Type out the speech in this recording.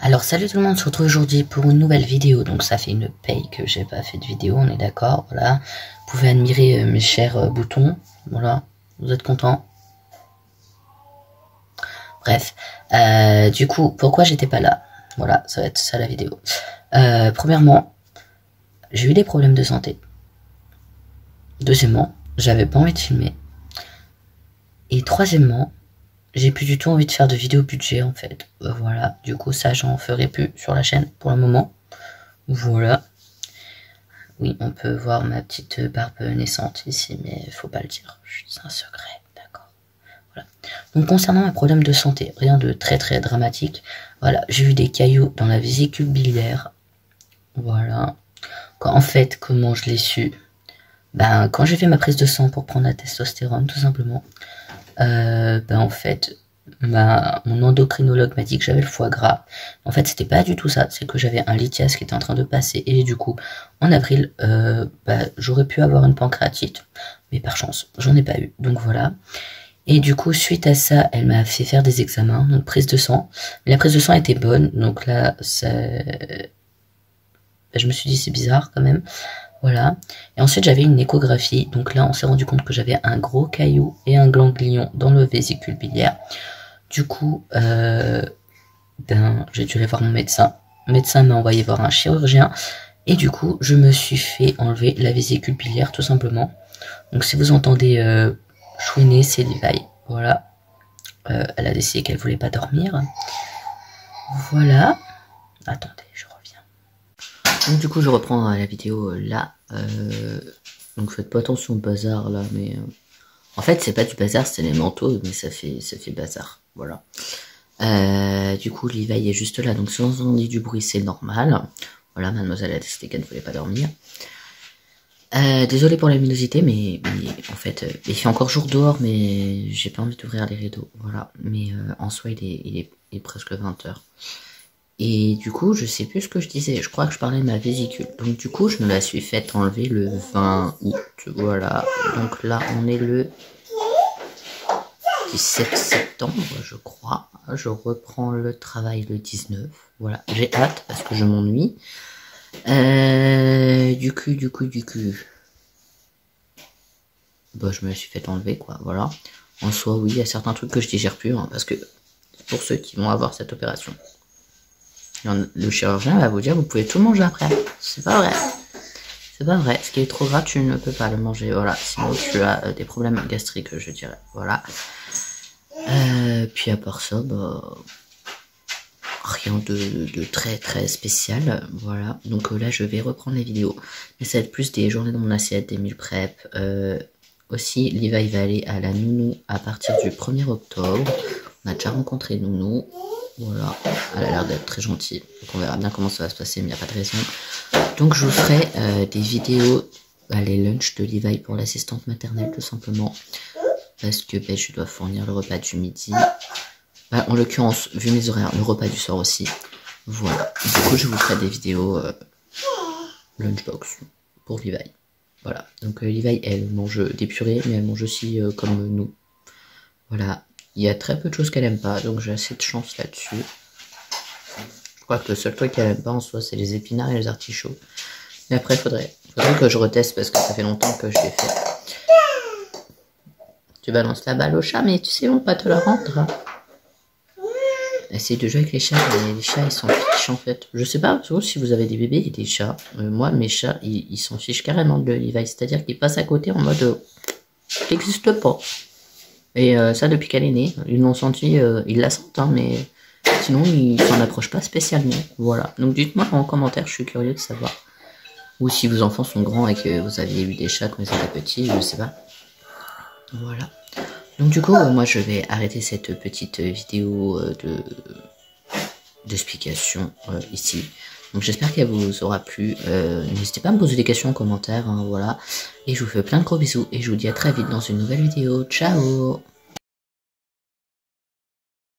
Alors salut tout le monde, on se retrouve aujourd'hui pour une nouvelle vidéo. Donc ça fait une paye que j'ai pas fait de vidéo, on est d'accord, voilà. Vous pouvez admirer mes chers boutons, voilà, vous êtes contents. Bref, du coup, pourquoi j'étais pas là? Voilà, ça va être ça la vidéo. Premièrement, j'ai eu des problèmes de santé. Deuxièmement, j'avais pas envie de filmer. Et troisièmement, j'ai plus du tout envie de faire de vidéos budget en fait. Voilà, du coup ça j'en ferai plus sur la chaîne pour le moment. Voilà. Oui, on peut voir ma petite barbe naissante ici, mais faut pas le dire, c'est un secret, d'accord. Voilà. Donc concernant un problème de santé, rien de très très dramatique. Voilà, j'ai eu des cailloux dans la vésicule biliaire. Voilà. En fait, comment je l'ai su? Ben, quand j'ai fait ma prise de sang pour prendre la testostérone, tout simplement, en fait, mon endocrinologue m'a dit que j'avais le foie gras. En fait, c'était pas du tout ça. C'est que j'avais un lithiase qui était en train de passer. Et du coup, en avril, j'aurais pu avoir une pancréatite. Mais par chance, j'en ai pas eu. Donc voilà. Et du coup, suite à ça, elle m'a fait faire des examens, donc prise de sang. Mais la prise de sang était bonne. Donc là, je me suis dit, c'est bizarre quand même. Voilà. Et ensuite, j'avais une échographie. Donc là, on s'est rendu compte que j'avais un gros caillou et un ganglion dans le vésicule biliaire. Du coup, j'ai dû aller voir mon médecin. Le médecin m'a envoyé voir un chirurgien. Et du coup, je me suis fait enlever la vésicule biliaire, tout simplement. Donc si vous entendez chouiner, c'est Levi. Voilà. Elle a décidé qu'elle voulait pas dormir. Voilà. Attendez, je reviens. Donc du coup, je reprends la vidéo là. Donc faites pas attention au bazar là, mais... En fait, c'est pas du bazar, c'est les manteaux, mais ça fait bazar. Voilà. Du coup, Levi est juste là, donc si on entend du bruit, c'est normal. Voilà, mademoiselle a décidé qu'elle ne voulait pas dormir. Désolé pour la luminosité, mais en fait, il fait encore jour dehors, mais j'ai pas envie d'ouvrir les rideaux. Voilà, mais en soi, il est presque 20h. Et du coup, je sais plus ce que je disais. Je crois que je parlais de ma vésicule. Donc du coup, je me la suis fait enlever le 20 août. Voilà. Donc là, on est le 17 septembre, je crois. Je reprends le travail le 19. Voilà. J'ai hâte parce que je m'ennuie. Du coup. Bah, je me la suis fait enlever, quoi. Voilà. En soi, oui, il y a certains trucs que je digère plus, hein, parce que pour ceux qui vont avoir cette opération, le chirurgien va vous dire, vous pouvez tout manger après. C'est pas vrai. C'est pas vrai. Ce qui est trop gras, tu ne peux pas le manger. Voilà. Sinon, tu as des problèmes gastriques, je dirais. Voilà. Puis à part ça, bah, rien de très très spécial. Voilà. Donc là, je vais reprendre les vidéos. Mais ça va être plus des journées dans mon assiette, des meal prep. Aussi, Levi va aller à la nounou à partir du 1er octobre. On a déjà rencontré nounou. Voilà, elle a l'air d'être très gentille. Donc on verra bien comment ça va se passer, mais il n'y a pas de raison. Donc je vous ferai des vidéos, les lunchs de Levi pour l'assistante maternelle, tout simplement. Parce que je dois fournir le repas du midi. En l'occurrence, vu mes horaires, le repas du soir aussi. Voilà. Du coup, je vous ferai des vidéos lunchbox pour Levi. Voilà. Donc Levi, elle mange des purées, mais elle mange aussi comme nous. Voilà. Il y a très peu de choses qu'elle aime pas, donc j'ai assez de chance là-dessus. Je crois que le seul truc qu'elle aime pas en soi, c'est les épinards et les artichauts. Mais après, faudrait que je reteste parce que ça fait longtemps que je l'ai fait. Tu balances la balle au chat, mais tu sais, on va pas te la rendre. Essaye de jouer avec les chats, mais les chats, ils s'en fichent en fait. Je sais pas, si vous avez des bébés et des chats. Moi, mes chats, ils s'en fichent carrément de Levi. C'est-à-dire qu'ils passent à côté en mode... n'existe pas. Et ça, depuis qu'elle est née, ils l'ont senti, ils la sentent, hein, mais sinon, ils s'en approchent pas spécialement. Voilà. Donc, dites-moi en commentaire, je suis curieux de savoir. Ou si vos enfants sont grands et que vous aviez eu des chats quand ils étaient petits, je sais pas. Voilà. Donc, du coup, moi, je vais arrêter cette petite vidéo d'explication ici. Donc, j'espère qu'elle vous aura plu. N'hésitez pas à me poser des questions en commentaire, hein, voilà. Et je vous fais plein de gros bisous et je vous dis à très vite dans une nouvelle vidéo. Ciao!